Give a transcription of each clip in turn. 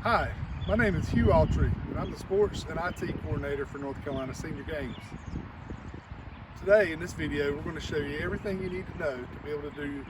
Hi, my name is Hugh Autry, and I'm the Sports and IT Coordinator for North Carolina Senior Games. Today, in this video, we're going to show you everything you need to know to be able to do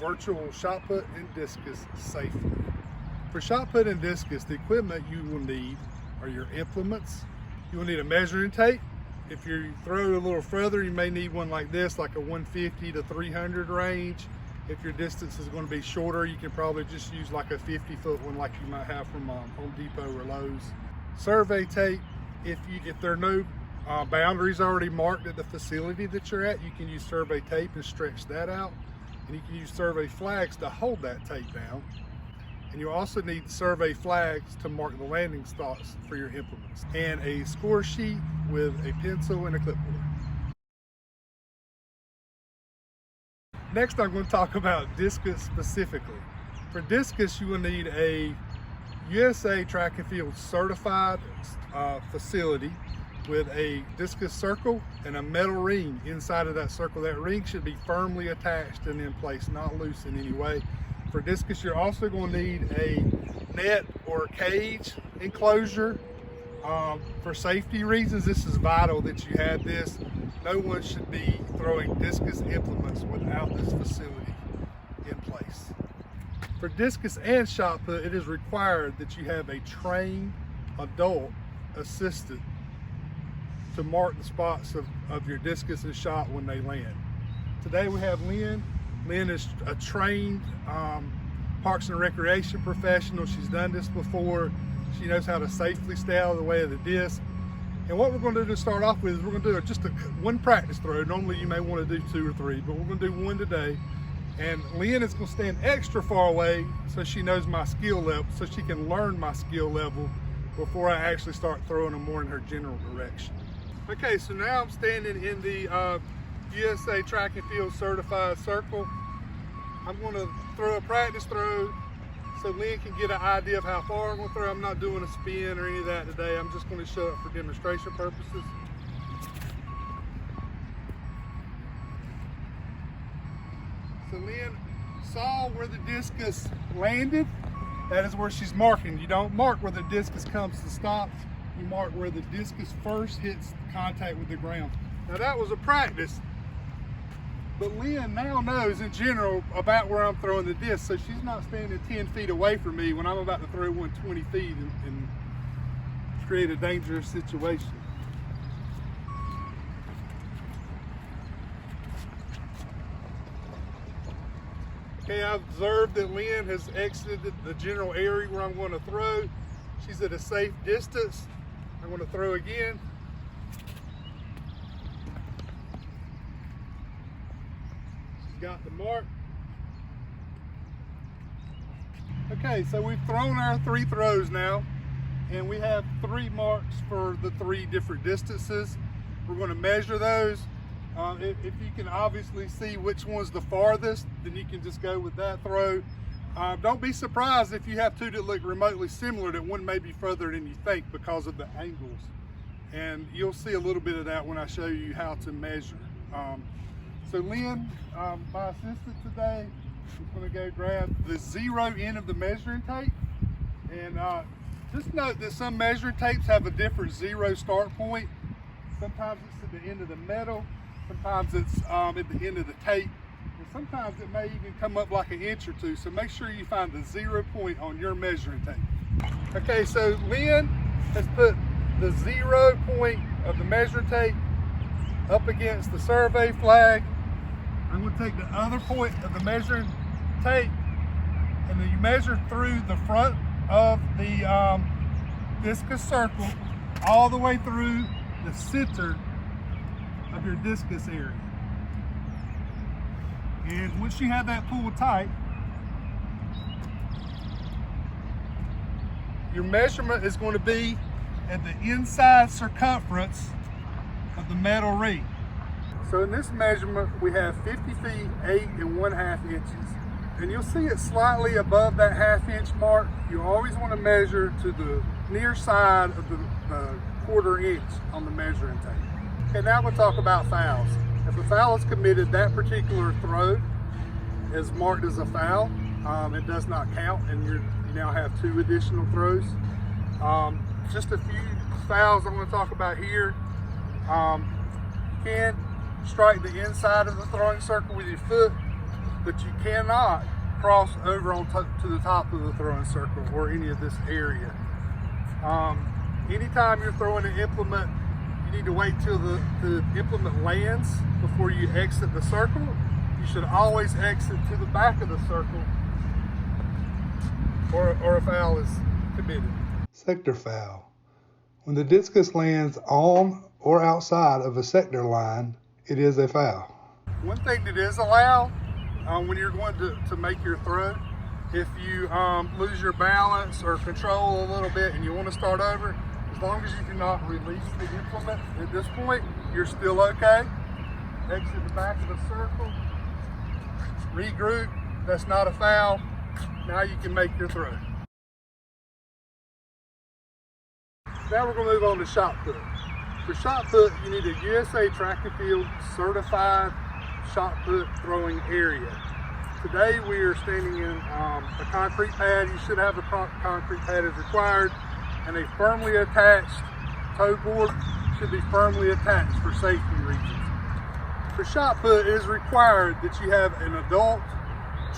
virtual shot put and discus safely. For shot put and discus, the equipment you will need are your implements. You will need a measuring tape. If you throw a little further, you may need one like this, like a 150 to 300 range. If your distance is going to be shorter, you can probably just use like a 50-foot one like you might have from Home Depot or Lowe's. Survey tape, if there are no boundaries already marked at the facility that you're at, you can use survey tape and stretch that out. And you can use survey flags to hold that tape down. And you also need survey flags to mark the landing spots for your implements. And a score sheet with a pencil and a clipboard. Next, I'm going to talk about discus specifically. For discus, you will need a USA Track and Field certified facility with a discus circle and a metal ring inside of that circle. That ring should be firmly attached and in place, not loose in any way. For discus, you're also going to need a net or a cage enclosure. For safety reasons, this is vital that you have this. No one should be throwing discus implements without this facility in place. For discus and shot put, it is required that you have a trained adult assistant to mark the spots of your discus and shot when they land. Today we have Lynn. Lynn is a trained Parks and Recreation professional. She's done this before. She knows how to safely stay out of the way of the disc. And what we're going to do to start off with is we're going to do just one practice throw. Normally you may want to do 2 or 3, but we're going to do one today. And Lynn is going to stand extra far away so she knows my skill level, so she can learn my skill level before I actually start throwing them more in her general direction. Okay, so now I'm standing in the USA Track and Field certified circle. I'm going to throw a practice throw so Lynn can get an idea of how far I'm going to throw. I'm not doing a spin or any of that today. I'm just going to show it for demonstration purposes. So Lynn saw where the discus landed. That is where she's marking. You don't mark where the discus comes to stop. You mark where the discus first hits contact with the ground. Now that was a practice. But Lynn now knows in general about where I'm throwing the disc, so she's not standing 10 feet away from me when I'm about to throw one 20 feet and create a dangerous situation. Okay, I've observed that Lynn has exited the general area where I'm going to throw. She's at a safe distance. I'm going to throw again. Got the mark. Okay, so we've thrown our 3 throws now, and we have 3 marks for the 3 different distances. We're going to measure those. If you can obviously see which one's the farthest, then you can just go with that throw. Don't be surprised if you have 2 that look remotely similar, that one may be further than you think because of the angles. And you'll see a little bit of that when I show you how to measure. So Lynn, my assistant today, is going to go grab the 0 end of the measuring tape. And just note that some measuring tapes have a different 0 start point. Sometimes it's at the end of the metal, sometimes it's at the end of the tape, and sometimes it may even come up like an inch or 2. So make sure you find the 0 point on your measuring tape. Okay, so Lynn has put the 0 point of the measuring tape up against the survey flag. I'm going to take the other point of the measuring tape, and then you measure through the front of the discus circle all the way through the center of your discus area. And once you have that pulled tight, your measurement is going to be at the inside circumference of the metal ring. So in this measurement, we have 50 feet, 8 1/2 inches. And you'll see it slightly above that 1/2 inch mark. You always want to measure to the near side of the 1/4 inch on the measuring tape. Okay, now we'll talk about fouls. If a foul is committed, that particular throw is marked as a foul. It does not count, and you now have 2 additional throws. Just a few fouls I want to talk about here. You can strike the inside of the throwing circle with your foot, but you cannot cross over to the top of the throwing circle or any of this area. Anytime you're throwing an implement, you need to wait till the implement lands before you exit the circle. You should always exit to the back of the circle, or a foul is committed. Sector foul. When the discus lands on or outside of a sector line, it is a foul. One thing that is allowed when you're going to make your throw, if you lose your balance or control a little bit and you want to start over, as long as you do not release the implement at this point, you're still okay. Exit the back of the circle, regroup, that's not a foul. Now you can make your throw. Now we're going to move on to shot put. For shot put, you need a USA Track and Field certified shot put throwing area. Today we are standing in a concrete pad. You should have a concrete pad as required, and a firmly attached toe board should be firmly attached for safety reasons. For shot put, it is required that you have an adult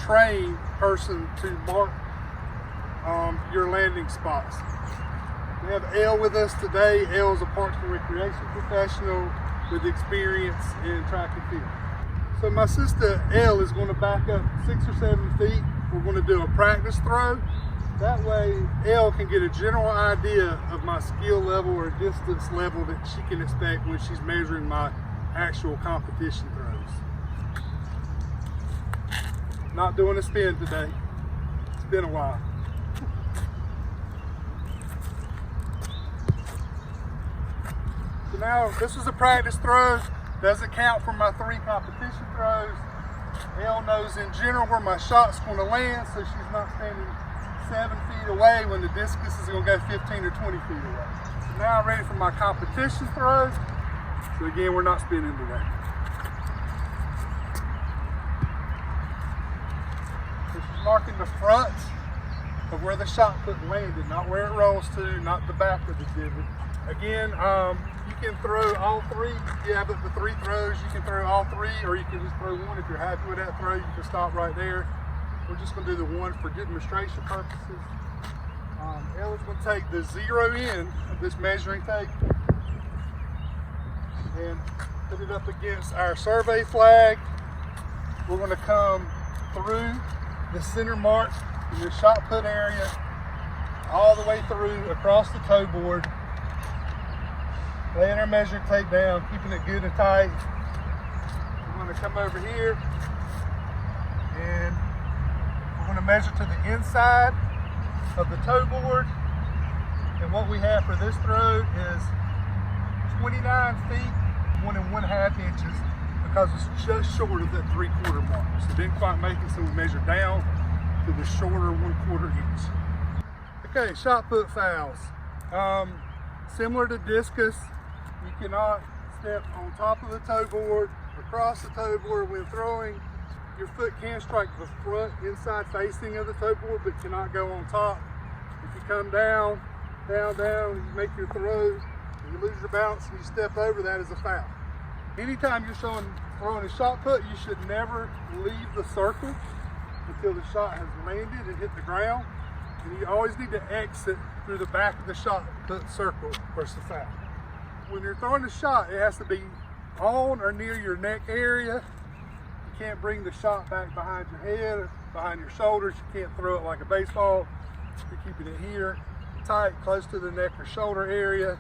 trained person to mark your landing spots. We have Elle with us today. Elle is a Parks and Recreation professional with experience in track and field. So my sister Elle is going to back up 6 or 7 feet. We're going to do a practice throw. That way Elle can get a general idea of my skill level or distance level that she can expect when she's measuring my actual competition throws. Not doing a spin today. It's been a while. So now this is a practice throw. Doesn't count for my 3 competition throws. Elle knows in general where my shot's going to land, so she's not standing 7 feet away when the discus is going to go 15 or 20 feet away. So now I'm ready for my competition throws. So again, we're not spinning today. This is marking the front of where the shot put landed, not where it rolls to, not the back of the divot. Again, you can throw all 3. If you have up to 3 throws, you can throw all 3, or you can just throw 1. If you're happy with that throw, you can stop right there. We're just going to do the 1 for demonstration purposes. Ella's going to take the 0 end of this measuring tape and put it up against our survey flag. We're going to come through the center mark in the shot put area, all the way through across the toe board, laying our measuring tape down, keeping it good and tight. We're going to come over here and we're going to measure to the inside of the toe board. And what we have for this throw is 29 feet, 1 1/2 inches, because it's just short of that 3/4 mark. So didn't quite make it, so we measured down to the shorter 1/4 inch. Okay, shot put fouls. Similar to discus, you cannot step on top of the toe board, across the toe board when throwing. Your foot can strike the front inside facing of the toe board, but cannot go on top. If you come down, you make your throws, and you lose your balance and you step over, that is a foul. Anytime you're throwing a shot put, you should never leave the circle until the shot has landed and hit the ground. And you always need to exit through the back of the shot put circle or it's a foul. When you're throwing a shot, it has to be on or near your neck area. You can't bring the shot back behind your head, behind your shoulders. You can't throw it like a baseball. You're keeping it here, tight, close to the neck or shoulder area,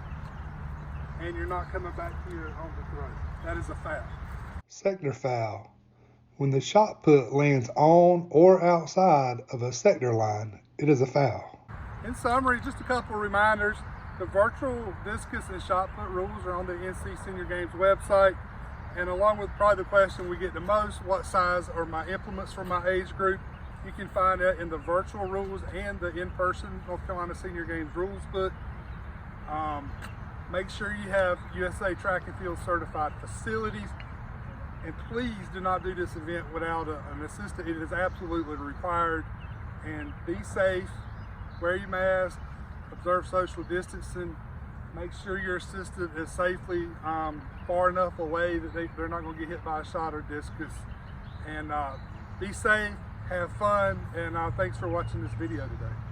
and you're not coming back here on the throw. That is a foul. Sector foul. When the shot put lands on or outside of a sector line, it is a foul. In summary, just a couple of reminders. The virtual discus and shot put rules are on the NC Senior Games website. And along with probably the question we get the most, what size are my implements for my age group? You can find that in the virtual rules and the in-person North Carolina Senior Games rules book. Make sure you have USA Track and Field certified facilities. And please do not do this event without an assistant. It is absolutely required. And be safe wear your mask, observe social distancing, make sure your assistant is safely far enough away that they're not going to get hit by a shot or discus. And be safe, have fun, and thanks for watching this video today.